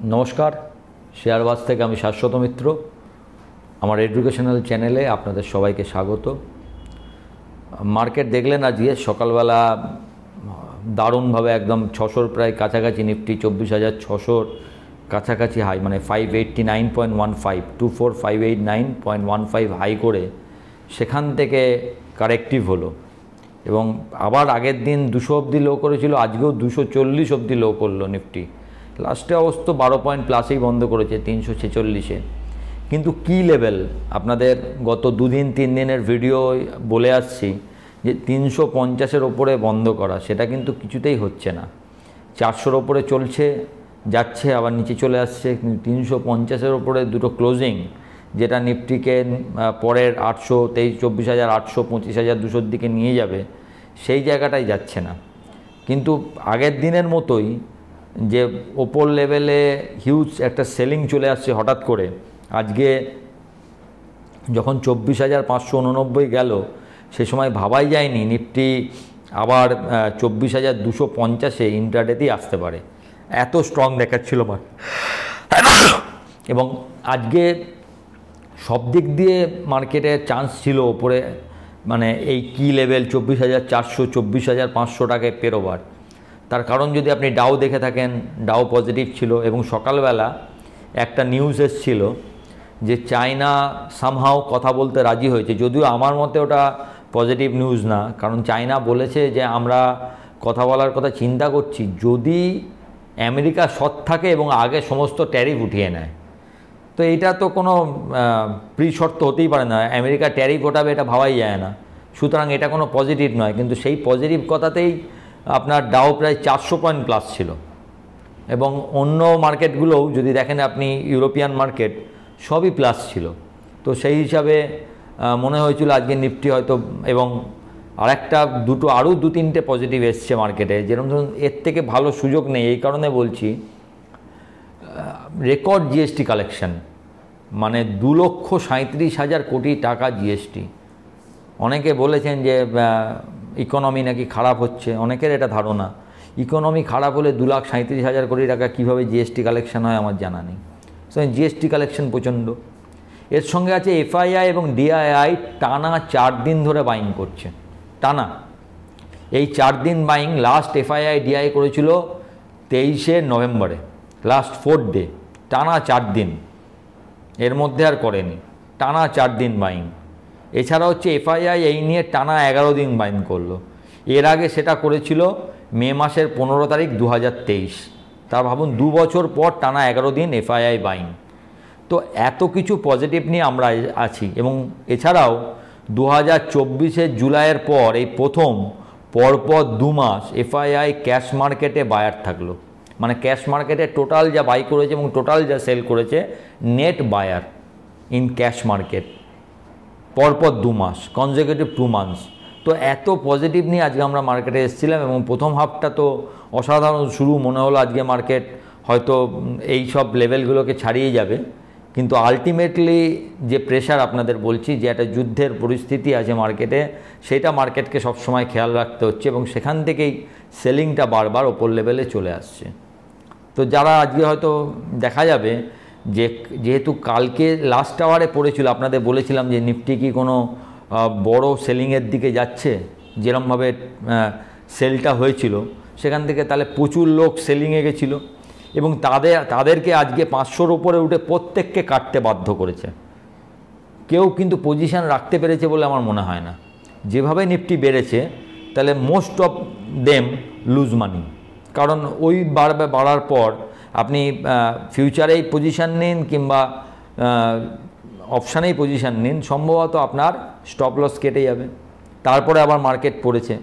নমস্কার, শেয়ারবাজ থেকে আমি শাশ্বত মিত্র। আমার এডুকেশনাল চ্যানেলে আপনাদের সবাইকে স্বাগত। মার্কেট দেখলেন আজকে সকালবেলা দারুণভাবে একদম 600 প্রায় কাছাকাছি, নিফটি 24,600 কাছাকাছি হাই, মানে 589.15 24589.15 হাই করে সেখান থেকে কারেক্টিভ হলো এবং আবার আগের দিন 200 অবধি লো করেছিল, আজকেও 240 অবধি লো করলো নিফটি। লাস্টে অবশ্য 12 পয়েন্ট প্লাসেই বন্ধ করেছে 346-এ। কিন্তু কি লেভেল আপনাদের গত দুদিন 3 দিনের ভিডিও বলে আসছি যে 350-এর ওপরে বন্ধ করা, সেটা কিন্তু কিছুতেই হচ্ছে না। 400-র ওপরে চলছে, যাচ্ছে, আবার নিচে চলে আসছে, কিন্তু 350-এর ওপরে দুটো ক্লোজিং, যেটা নিফটিকে পরের 823 24,800 25,200-র দিকে নিয়ে যাবে, সেই জায়গাটাই যাচ্ছে না। কিন্তু আগের দিনের মতোই যে ওপর লেভেলে হিউজ একটা সেলিং চলে আসছে হঠাৎ করে, আজকে যখন 24,589 গেল, সে সময় ভাবাই যায়নি নিফটি আবার 24,250-এ ইন্ট্রাডেতেই আসতে পারে, এত স্ট্রং দেখাচ্ছিল এবং আজকে সব দিক দিয়ে মার্কেটের চান্স ছিল ওপরে, মানে এই কি লেভেল 24,400 24,500 টাকায় পেরোবার। তার কারণ যদি আপনি ডাও দেখে থাকেন, ডাও পজিটিভ ছিল এবং সকালবেলা একটা নিউজ এসেছিল যে চায়না সামহাও কথা বলতে রাজি হয়েছে, যদিও আমার মতে ওটা পজিটিভ নিউজ না। কারণ চায়না বলেছে যে আমরা কথা বলার কথা চিন্তা করছি যদি আমেরিকা সৎ থাকে এবং আগে সমস্ত ট্যারিফ উঠিয়ে নেয়। তো এটা তো কোনো প্রি-শর্ত হতেই পারে না, আমেরিকা ট্যারিফ ওঠাবে এটা ভাবাই যায় না, সুতরাং এটা কোনো পজিটিভ নয়। কিন্তু সেই পজিটিভ কথাতেই আপনার ডাও প্রায় 400 পয়েন্ট প্লাস ছিল এবং অন্য মার্কেটগুলোও যদি দেখেন আপনি, ইউরোপিয়ান মার্কেট সবই প্লাস ছিল। তো সেই হিসাবে মনে হয়েছিল আজকে নিফটি হয়তো, এবং আরেকটা আরও 2-3টে পজিটিভ এসছে মার্কেটে, যেরকম ধরুন এর থেকে ভালো সুযোগ নেই। এই কারণে বলছি, রেকর্ড জিএসটি কালেকশন, মানে 2,37,000 কোটি টাকা জিএসটি। অনেকে বলেছেন যে ইকোনমি নাকি খারাপ হচ্ছে, অনেকের এটা ধারণা। ইকোনমি খারাপ হলে 2,37,000 কোটি টাকা কীভাবে জিএসটি কালেকশন হয় আমার জানা নেই। সো জিএসটি কালেকশন প্রচণ্ড। এর সঙ্গে আছে এফআইআই এবং ডিআইআই টানা 4 দিন ধরে বাইং করছে, টানা এই 4 দিন বাইং। লাস্ট এফআইআই ডিআই করেছিল 23শে নভেম্বরে, লাস্ট 4 ডে, টানা 4 দিন, এর মধ্যে আর করেনি, টানা 4 দিন বাইং। এছাড়া হচ্ছে এফআইআই এই নিয়ে টানা 11 দিন বাইং করলো। এর আগে সেটা করেছিল মে মাসের 15 তারিখ 2023। তা ভাবুন 2 বছর পর টানা 11 দিন এফআইআই বাইং। তো এত কিছু পজিটিভ নিয়ে আমরা আছি। এবং এছাড়াও 2024-এর জুলাইয়ের পর এই প্রথম পরপর 2 মাস এফআইআই ক্যাশ মার্কেটে বায়ার থাকলো, মানে ক্যাশ মার্কেটে টোটাল যা বাই করেছে এবং টোটাল যা সেল করেছে, net buyer in cash market, পরপর 2 মাস, কনজিকিউটিভ 2 মান্থস। তো এত পজিটিভ নিয়ে আজকে আমরা মার্কেটে এসেছিলাম এবং প্রথম হাফটা তো অসাধারণ শুরু, মনে হলো আজকে মার্কেট হয়তো এই সব লেভেলগুলোকে ছাড়িয়ে যাবে। কিন্তু আলটিমেটলি যে প্রেশার আপনাদের বলছি, যে একটা যুদ্ধের পরিস্থিতি আছে মার্কেটে, সেটা মার্কেটকে সবসময় খেয়াল রাখতে হচ্ছে এবং সেখান থেকেই সেলিংটা বারবার ওপর লেভেলে চলে আসছে। তো যারা আজকে হয়তো দেখা যাবে যে যেহেতু কালকে লাস্ট আওয়ারে পড়েছিল, আপনাদের বলেছিলাম যে নিফটি কি কোনো বড় সেলিংয়ের দিকে যাচ্ছে, যেরকমভাবে সেলটা হয়েছিল সেখান থেকে, তাহলে প্রচুর লোক সেলিংয়ে গেছিলো এবং তাদেরকে আজকে 500-র উপরে উঠে প্রত্যেককে কাটতে বাধ্য করেছে। কেউ কিন্তু পজিশান রাখতে পেরেছে বলে আমার মনে হয় না। যেভাবে নিফটি বেড়েছে, তাহলে মোস্ট অফ দেম লুজ মানি। কারণ ওই বাড়ার পর আপনি ফিউচারেই পজিশান নিন কিংবা অপশানেই পজিশান নিন, সম্ভবত আপনার স্টপ লস কেটে যাবে। তারপরে আবার মার্কেট পড়েছে,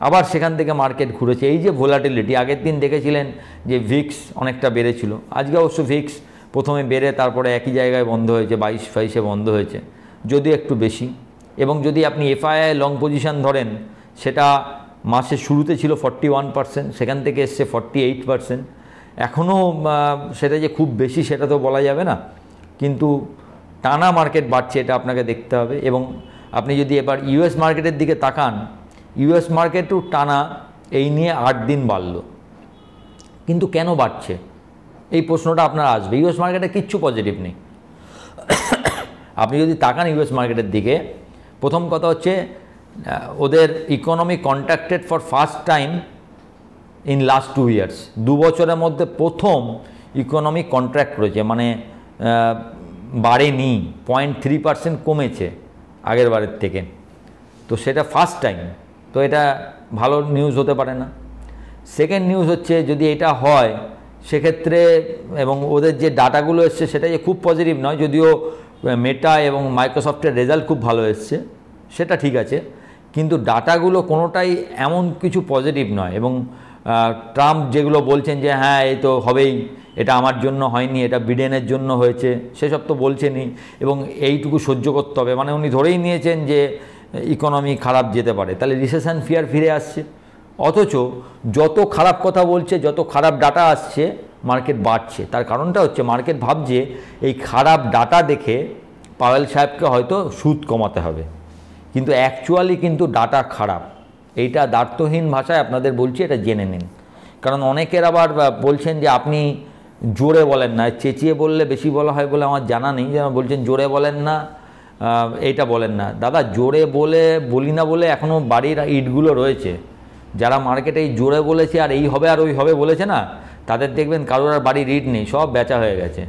আবার সেখান থেকে মার্কেট ঘুরেছে। এই যে ভোলাটিলিটি, আগের দিন দেখেছিলেন যে ভিক্স অনেকটা বেড়েছিল, আজকে অবশ্য ভিক্স প্রথমে বেড়ে তারপরে একই জায়গায় বন্ধ হয়েছে, 22-22-এ বন্ধ হয়েছে, যদিও একটু বেশি। এবং যদি আপনি এফআইআই লং পজিশান ধরেন, সেটা মাসের শুরুতে ছিল 41%, সেখান থেকে এসছে 48%। এখনও সেটা যে খুব বেশি সেটা তো বলা যাবে না, কিন্তু টানা মার্কেট বাড়ছে, এটা আপনাকে দেখতে হবে। এবং আপনি যদি এবার ইউএস মার্কেটের দিকে তাকান, ইউএস মার্কেটও টানা এই নিয়ে 8 দিন বাড়ল। কিন্তু কেন বাড়ছে? এই প্রশ্নটা আপনার আসবে। ইউএস মার্কেটে কিচ্ছু পজিটিভ নেই। আপনি যদি তাকান ইউএস মার্কেটের দিকে, প্রথম কথা হচ্ছে ওদের economy contracted for first time in last 2 years. 2 বছরের মধ্যে প্রথম ইকোনমি কন্ট্রাক্ট করেছে, মানে বাড়েনি, 0.3% কমেছে আগের বারের থেকে। তো সেটা ফার্স্ট টাইম, তো এটা ভালো নিউজ হতে পারে না। সেকেন্ড নিউজ হচ্ছে যদি এটা হয় সেক্ষেত্রে, এবং ওদের যে ডাটাগুলো এসছে সেটা যে খুব পজিটিভ নয়, যদিও মেটা এবং মাইক্রোসফটের রেজাল্ট খুব ভালো এসছে, সেটা ঠিক আছে, কিন্তু ডাটাগুলো কোনোটাই এমন কিছু পজিটিভ নয়। এবং ট্রাম্প যেগুলো বলছেন যে হ্যাঁ এই তো হবেই, এটা আমার জন্য হয়নি, এটা বিডেনের জন্য হয়েছে, সেসব তো বলছেনই, এবং এইটুকু সহ্য করতে হবে, মানে উনি ধরেই নিয়েছেন যে ইকোনমি খারাপ যেতে পারে, তাহলে রিসেশন ফিয়ার ফিরে আসছে। অথচ যত খারাপ কথা বলছে, যত খারাপ ডাটা আসছে, মার্কেট বাড়ছে। তার কারণটা হচ্ছে মার্কেট ভাবছে এই খারাপ ডাটা দেখে পাওয়েল সাহেবকে হয়তো সুদ কমাতে হবে, কিন্তু অ্যাকচুয়ালি কিন্তু ডাটা খারাপ। এইটা দ্বার্থহীন ভাষায় আপনাদের বলছি, এটা জেনে নিন। কারণ অনেকের আবার বলছেন যে আপনি জোরে বলেন না, চেঁচিয়ে বললে বেশি বলা হয় বলে আমার জানা নেই, যেমন বলছেন জোরে বলেন না, এইটা বলেন না। দাদা জোরে বলি না বলে এখনও বাড়ির ইটগুলো রয়েছে। যারা মার্কেটে এই জোরে বলেছে আর এই হবে আর ওই হবে বলেছে না, তাদের দেখবেন কারোর আর বাড়ির ইট নেই, সব বেচা হয়ে গেছে।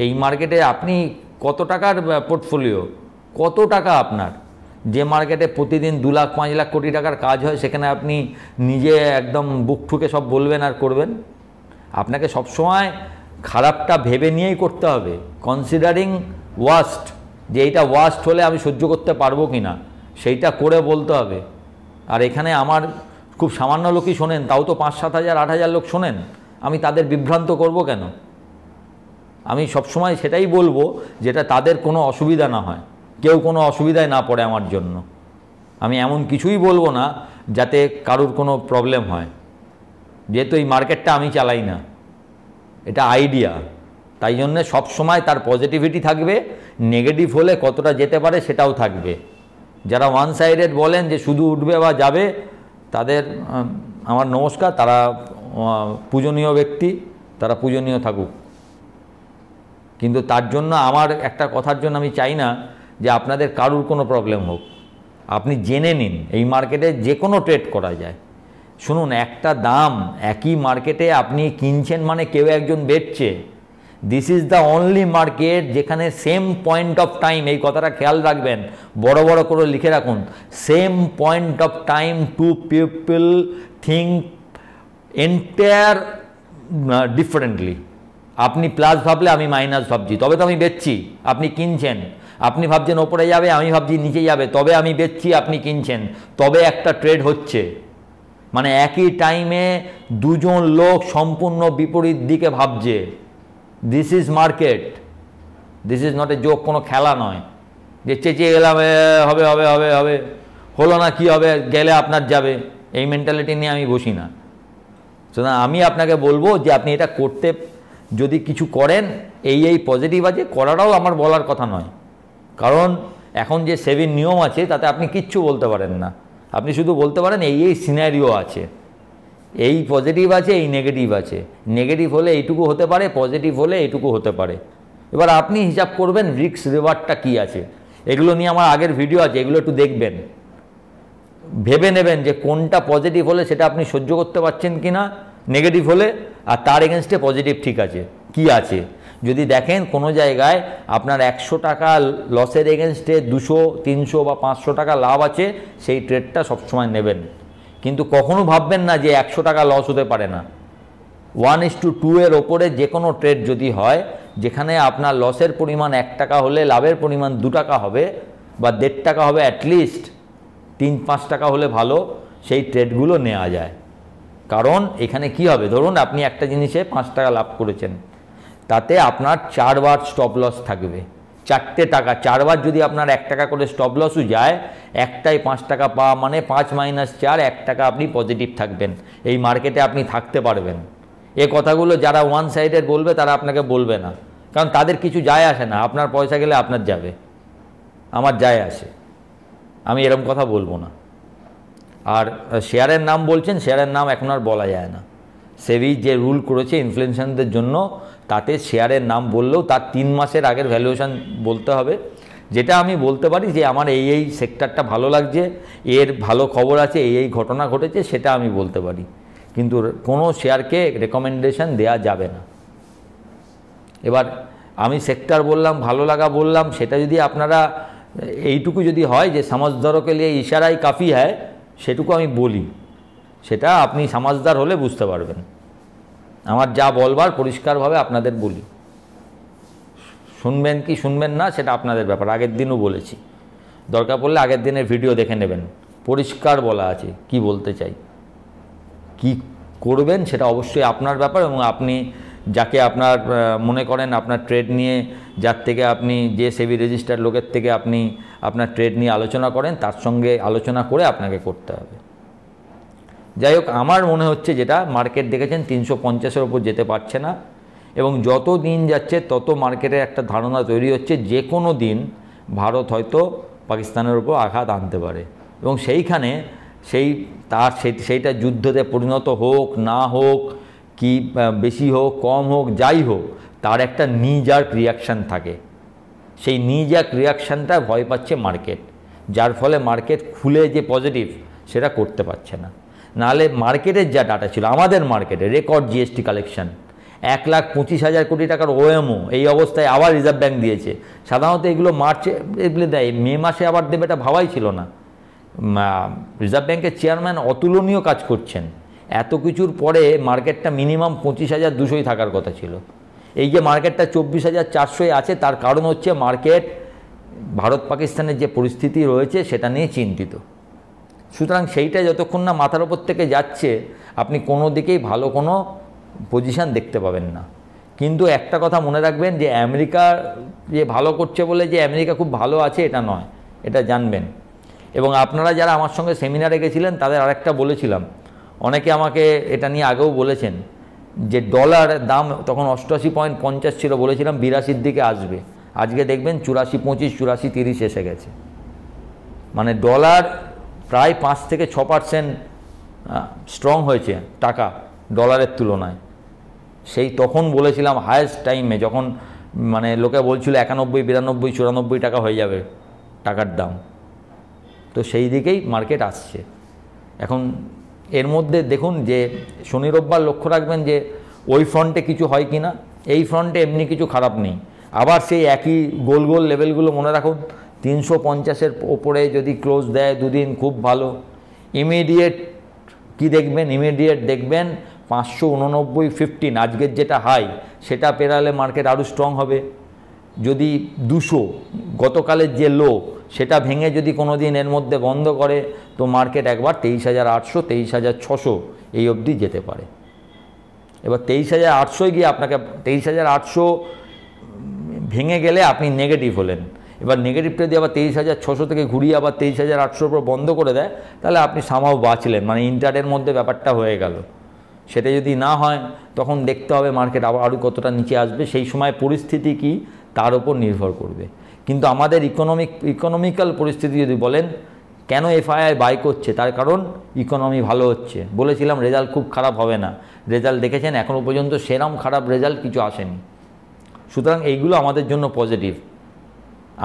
এই মার্কেটে আপনি কত টাকার পোর্টফোলিও, কত টাকা আপনার, যে মার্কেটে প্রতিদিন 2 লাখ 5 লাখ কোটি টাকার কাজ হয়, সেখানে আপনি নিজে একদম বুক ঠুকে সব বলবেন আর করবেন? আপনাকে সবসময় খারাপটা ভেবে নিয়েই করতে হবে, কনসিডারিং ওয়ার্স্ট, যে এইটা ওয়ার্স্ট হলে আমি সহ্য করতে পারবো কি না, সেইটা করে বলতে হবে। আর এখানে আমার খুব সামান্য লোকই শোনেন, তাও তো 5-7 হাজার 8 হাজার লোক শোনেন, আমি তাদের বিভ্রান্ত করব কেন? আমি সবসময় সেটাই বলবো যেটা তাদের কোনো অসুবিধা না হয়, কেউ কোনো অসুবিধায় না পড়ে আমার জন্য। আমি এমন কিছুই বলবো না যাতে কারুর কোনো প্রবলেম হয়, যেহেতু এই মার্কেটটা আমি চালাই না, এটা আইডিয়া। তাই জন্যে সবসময় তার পজিটিভিটি থাকবে, নেগেটিভ হলে কতটা যেতে পারে সেটাও থাকবে। যারা ওয়ান সাইডেড বলেন যে শুধু উঠবে বা যাবে, তাদের আমার নমস্কার, তারা পূজনীয় ব্যক্তি, তারা পূজনীয় থাকুক। কিন্তু তার জন্য আমার একটা কথার জন্য আমি চাই না যে আপনাদের কারুর কোনো প্রবলেম হোক। আপনি জেনে নিন এই মার্কেটে যে কোনো ট্রেড করা যায়। শুনুন, একটা দাম একই মার্কেটে আপনি কিনছেন মানে কেউ একজন বেচছে। This is the only market যেখানে সেম পয়েন্ট অফ টাইম, এই কথাটা খেয়াল রাখবেন, বড় বড় করে লিখে রাখুন, same point of time to people think entire differently. আপনি প্লাস ভাবলে আমি মাইনাস ভাবছি, তবে তো আমি বেচছি। আপনি কিনছেন, আপনি ভাবছেন ওপরে যাবে, আমি ভাবছি নিচে যাবে, তবে আমি বেচছি, আপনি কিনছেন, তবে একটা ট্রেড হচ্ছে। মানে একই টাইমে দুজন লোক সম্পূর্ণ বিপরীত দিকে ভাবছে। This is market, this is not a joke, কোনো খেলা নয় যে চেঁচিয়ে গেলাম হবে হবে হবে হবে, হলো না কি হবে, গেলে আপনার যাবে, এই মেন্টালিটি নিয়ে আমি বসি না। সুতরাং আমি আপনাকে বলবো যে আপনি এটা করতে যদি কিছু করেন, এই পজিটিভ আছে, করাটাও আমার বলার কথা নয়। কারণ এখন যে 7 নিয়ম আছে তাতে আপনি কিচ্ছু বলতে পারেন না। আপনি শুধু বলতে পারেন এই সিনারিও আছে, এই পজিটিভ আছে, এই নেগেটিভ আছে, নেগেটিভ হলে এইটুকু হতে পারে, পজিটিভ হলে এইটুকু হতে পারে। এবার আপনি হিসাব করবেন রিস্ক রিওয়ার্ডটা কী আছে। এগুলো নিয়ে আমার আগের ভিডিও আছে, এগুলো একটু দেখবেন, ভেবে নেবেন যে কোনটা পজিটিভ হলে সেটা আপনি সহ্য করতে পারছেন কি না, নেগেটিভ হলে, আর তার এগেনস্টে পজিটিভ ঠিক আছে কি আছে। যদি দেখেন কোনো জায়গায় আপনার 100 টাকা লসের এগেনস্টে 200, 300 বা 500 টাকা লাভ আছে, সেই ট্রেডটা সবসময় নেবেন। কিন্তু কখনো ভাববেন না যে 100 টাকা লস হতে পারে না। 1:2 এর ওপরে যে কোনো ট্রেড যদি হয়, যেখানে আপনার লসের পরিমাণ 1 টাকা হলে লাভের পরিমাণ 2 টাকা হবে বা 1.5 টাকা হবে, অ্যাটলিস্ট 3-5 টাকা হলে ভালো, সেই ট্রেডগুলো নেওয়া যায়। কারণ এখানে কি হবে, ধরুন আপনি একটা জিনিসে 5 টাকা লাভ করেছেন, তাতে আপনার 4 বার স্টপ লস থাকবে, 4টে টাকা, 4 বার যদি আপনার 1 টাকা করে স্টপ লসও যায়, একটাই 5 টাকা পাওয়া মানে 5 - 4, 1 টাকা আপনি পজিটিভ থাকবেন। এই মার্কেটে আপনি থাকতে পারবেন। এ কথাগুলো যারা ওয়ান সাইডের বলবে তারা আপনাকে বলবে না, কারণ তাদের কিছু যায় আসে না। আপনার পয়সা গেলে আপনার যাবে, আমার যায় আসে, আমি এরকম কথা বলবো না। আর শেয়ারের নাম বলছেন, শেয়ারের নাম এখন আর বলা যায় না, সেবি যে রুল করেছে ইনফ্লুয়েন্সারদের জন্য, তাতে শেয়ারের নাম বললেও তার 3 মাসের আগের ভ্যালুয়েশন বলতে হবে। যেটা আমি বলতে পারি যে আমার এই সেক্টরটা ভালো লাগছে, এর ভালো খবর আছে, এই ঘটনা ঘটেছে, সেটা আমি বলতে পারি, কিন্তু কোনো শেয়ারকে রেকমেন্ডেশন দেওয়া যাবে না। এবার আমি সেক্টর বললাম, ভালো লাগা বললাম, সেটা যদি আপনারা এইটুকু যদি হয় যে সমাজদারকে লিয়ে ইশারাই কাফি হয়, সেটুকু আমি বলি, সেটা আপনি সমাজদার হলে বুঝতে পারবেন। আমার যা বলবার পরিষ্কারভাবে আপনাদের বলি, শুনবেন কি শুনবেন না সেটা আপনাদের ব্যাপার। আগের দিনও বলেছি, দরকার পড়লে আগের দিনের ভিডিও দেখে নেবেন, পরিষ্কার বলা আছে কি বলতে চাই। কি করবেন সেটা অবশ্যই আপনার ব্যাপার, এবং আপনি যাকে আপনার মনে করেন আপনার ট্রেড নিয়ে, যার থেকে আপনি যে সেবি রেজিস্টার্ড লোকের থেকে আপনি আপনার ট্রেড নিয়ে আলোচনা করেন, তার সঙ্গে আলোচনা করে আপনাকে করতে হবে। যাই হোক, আমার মনে হচ্ছে যেটা মার্কেট দেখেছেন 350-এর ওপর যেতে পারছে না, এবং যত দিন যাচ্ছে তত মার্কেটের একটা ধারণা তৈরি হচ্ছে যে কোনো দিন ভারত হয়তো পাকিস্তানের উপর আঘাত আনতে পারে, এবং সেইখানে সেইটা যুদ্ধতে পরিণত হোক না হোক, কি বেশি হোক কম হোক যাই হোক, তার একটা নিজার্ক রিয়াকশান থাকে। সেই নিজার্ক রিয়াকশানটা ভয় পাচ্ছে মার্কেট, যার ফলে মার্কেট খুলে যে পজিটিভ সেটা করতে পারছে না। নাহলে মার্কেটের যা ডাটা ছিল, আমাদের মার্কেটে রেকর্ড জিএসটি কালেকশন 1,25,000 কোটি টাকার ওএমও, এই অবস্থায় আবার রিজার্ভ ব্যাঙ্ক দিয়েছে। সাধারণত এগুলো মার্চে এগুলো দেয়, মে মাসে আবার দেবে, এটা ভাবাই ছিল না। রিজার্ভ ব্যাঙ্কের চেয়ারম্যান অতুলনীয় কাজ করছেন। এত কিছুর পরে মার্কেটটা মিনিমাম 25,200 থাকার কথা ছিল। এই যে মার্কেটটা 24,400 আছে, তার কারণ হচ্ছে মার্কেট ভারত পাকিস্তানের যে পরিস্থিতি রয়েছে সেটা নিয়ে চিন্তিত। সুতরাং সেইটা যতক্ষণ না মাথার ওপর থেকে যাচ্ছে, আপনি কোনো দিকেই ভালো কোনো পজিশান দেখতে পাবেন না। কিন্তু একটা কথা মনে রাখবেন যে আমেরিকা যে ভালো করছে বলে যে আমেরিকা খুব ভালো আছে এটা নয়, এটা জানবেন। এবং আপনারা যারা আমার সঙ্গে সেমিনারে গেছিলেন তাদের আরেকটা বলেছিলাম, অনেকে আমাকে এটা নিয়ে আগেও বলেছেন যে ডলার দাম তখন 88.50 ছিল, বলেছিলাম 82-র দিকে আসবে। আজকে দেখবেন 84.25, 84.30 এসে গেছে। মানে ডলার প্রায় 5 থেকে 6% স্ট্রং হয়েছে টাকা ডলারের তুলনায়। সেই তখন বলেছিলাম হায়েস্ট টাইমে, যখন মানে লোকে বলছিল 91, 92, 94 টাকা হয়ে যাবে টাকার দাম। তো সেই দিকেই মার্কেট আসছে এখন। এর মধ্যে দেখুন যে শনি রোববার লক্ষ্য রাখবেন যে ওই ফ্রন্টে কিছু হয় কি না। এই ফ্রন্টে এমনি কিছু খারাপ নেই। আবার সেই একই গোল গোল লেভেলগুলো মনে রাখুন, 350-এর ওপরে যদি ক্লোজ দেয় দুদিন খুব ভালো। ইমিডিয়েট কি দেখবেন? ইমিডিয়েট দেখবেন 589.15, আজকের যেটা হাই সেটা পেরালে মার্কেট আরও স্ট্রং হবে। যদি 200 গতকালের যে লো সেটা ভেঙে যদি কোনো দিন এর মধ্যে বন্ধ করে, তো মার্কেট একবার 23,800, 23,600 এই অবধি যেতে পারে। এবার 23,800 গিয়ে আপনাকে 23,800 ভেঙে গেলে আপনি নেগেটিভ হলেন। এবার নেগেটিভটা দিয়ে আবার 23,600 থেকে ঘুরিয়ে আবার 23,800 উপর বন্ধ করে দেয়, তাহলে আপনি সামাও বাঁচলেন, মানে ইন্টারের মধ্যে ব্যাপারটা হয়ে গেল। সেটা যদি না হয় তখন দেখতে হবে মার্কেট আরও কতটা নিচে আসবে, সেই সময় পরিস্থিতি কি তার উপর নির্ভর করবে। কিন্তু আমাদের ইকোনমিক্যাল পরিস্থিতি যদি বলেন কেন এফআইআই বাই করছে, তার কারণ ইকোনমি ভালো হচ্ছে। বলেছিলাম রেজাল্ট খুব খারাপ হবে না, রেজাল্ট দেখেছেন এখনও পর্যন্ত সেরম খারাপ রেজাল্ট কিছু আসেনি। সুতরাং এইগুলো আমাদের জন্য পজিটিভ।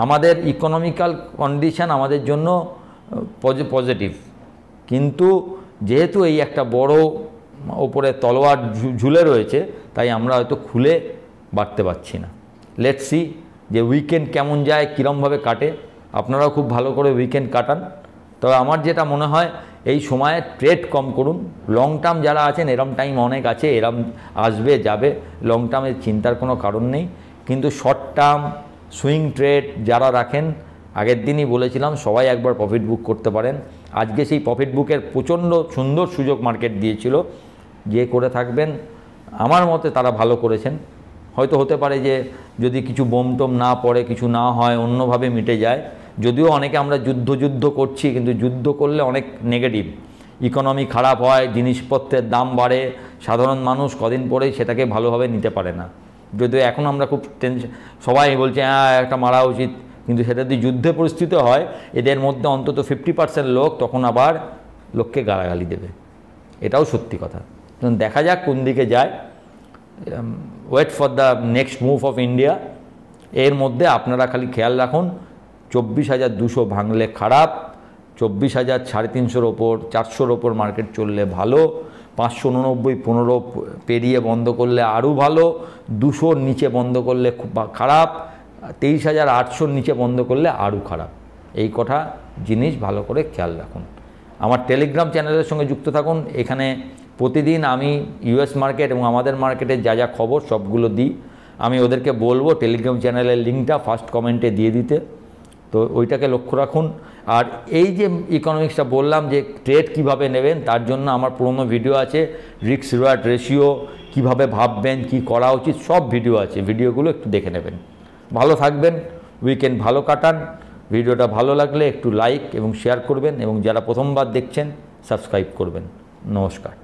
আমাদের ইকোনমিক্যাল কন্ডিশান আমাদের জন্য পজিটিভ, কিন্তু যেহেতু এই একটা বড় ওপরে তলোয়ার ঝুলে রয়েছে, তাই আমরা হয়তো খুলে বাড়তে পারছি না। লেটস সি যে উইকেন্ড কেমন যায়, কীরমভাবে কাটে। আপনারাও খুব ভালো করে উইকেন্ড কাটান। তবে আমার যেটা মনে হয় এই সময়ে ট্রেড কম করুন। লং টার্ম যারা আছেন, এরম টাইম অনেক আছে, এরম আসবে যাবে, লং টার্মের চিন্তার কোনো কারণ নেই। কিন্তু শর্ট টার্ম সুইং ট্রেড যারা রাখেন, আগের দিনই বলেছিলাম সবাই একবার প্রফিট বুক করতে পারেন। আজকে সেই প্রফিট বুকের প্রচণ্ড সুন্দর সুযোগ মার্কেট দিয়েছিল। যে করে থাকবেন আমার মতে তারা ভালো করেছেন। হয়তো হতে পারে যে যদি কিছু বোম টোম না পড়ে, কিছু না হয়, অন্যভাবে মিটে যায়। যদিও অনেকে আমরা যুদ্ধ করছি, কিন্তু যুদ্ধ করলে অনেক নেগেটিভ। ইকোনমি খারাপ হয়, জিনিসপত্রের দাম বাড়ে, সাধারণ মানুষ কদিন পরেই সেটাকে ভালোভাবে নিতে পারে না। যদিও এখন আমরা খুব সবাই বলছে হ্যাঁ একটা মারা উচিত, কিন্তু সেটা যদি যুদ্ধের পরিস্থিতি হয়, এদের মধ্যে অন্তত 50% লোক তখন আবার লোককে গালাগালি দেবে। এটাও সত্যি কথা। দেখা যাক কোন দিকে যায়, wait for the next move of India. এর মধ্যে আপনারা খালি খেয়াল রাখুন 24,200 ভাঙলে খারাপ, 24,350 ওপর 400-র ওপর মার্কেট চললে ভালো, 589-15 পেরিয়ে বন্ধ করলে আরও ভালো, 200-র নিচে বন্ধ করলে খুব খারাপ, 23,800-র নিচে বন্ধ করলে আরও খারাপ। এই কটা জিনিস ভালো করে খেয়াল রাখুন। আমার টেলিগ্রাম চ্যানেলের সঙ্গে যুক্ত থাকুন। এখানে প্রতিদিন আমি ইউএস মার্কেট এবং আমাদের মার্কেটের যা যা খবর সবগুলো দিই। আমি ওদেরকে বলবো টেলিগ্রাম চ্যানেলের লিঙ্কটা ফার্স্ট কমেন্টে দিয়ে দিতে, তো ওইটাকে লক্ষ্য রাখুন। আর এই যে ইকোনমিক্সটা বললাম যে ট্রেড কিভাবে নেবেন, তার জন্য আমার পুরনো ভিডিও আছে, রিস্ক রিওয়ার্ড রেশিও কীভাবে ভাববেন, কি করা উচিত, সব ভিডিও আছে, ভিডিওগুলো একটু দেখে নেবেন। ভালো থাকবেন, উইকেন্ড ভালো কাটান। ভিডিওটা ভালো লাগলে একটু লাইক এবং শেয়ার করবেন, এবং যারা প্রথমবার দেখছেন সাবস্ক্রাইব করবেন। নমস্কার।